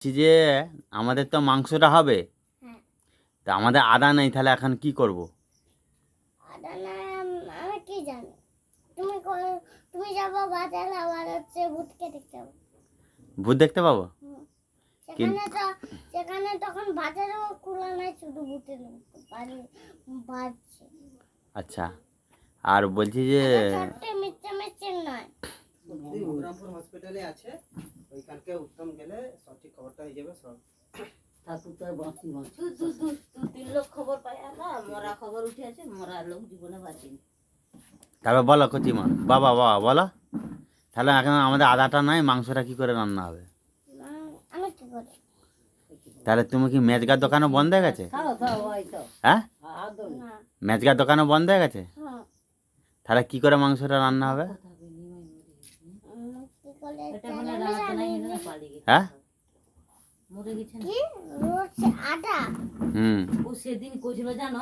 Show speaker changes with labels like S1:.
S1: বলছি যে আমাদের তো মাংসটা হবে,
S2: হ্যাঁ
S1: তা আমাদের আদা নেই, তাহলে এখন কি করব?
S2: আদা না আমি কি জানি। তুমি যাবো বাজারে আবার হচ্ছে ভূতকে দেখতে যাবো।
S1: ভূত দেখতে পাবো?
S2: সেখানে তখন বাজারেও খোলা নাই, শুধু ভূতের বাড়ি বাজছে।
S1: আচ্ছা, আর বলছি যে
S2: ছোট্ট মিথ্যে নয়।
S3: রামপুর হসপিটালে আছে, ওইখানকে উত্তম গেলে সঠিক খবরটা হয়ে যাবে সব।
S4: ঠাকুর তো বাঁচি তিন লোক খবর পাই না, মরা খবর উঠে আছে, মরা লোক জীবনে বাঁচেনি।
S1: তারপর বলো কচিমা, বাবা বাবা বলো, তাহলে এখন আমাদের আদাটা নাই, মাংসটা কি করে রান্না হবে?
S2: আমি কি করি?
S1: তাহলে তুমি কি মেজগার দোকানও বন্ধ হয়ে গেছে?
S4: খাও খাও ওই তো
S1: হ্যাঁ,
S4: আদর
S2: না
S1: মেজগার দোকানও বন্ধ হয়ে গেছে,
S2: হ্যাঁ
S1: তাহলে কি করে মাংসটা রান্না হবে?
S2: কি করে
S4: এটা মানে রাত নাই না পালিয়ে গেছে,
S1: হ্যাঁ,
S4: মরে গেছে না।
S2: কি রোজ আদা
S1: হুম,
S4: ও সেদিন কইছিল জানো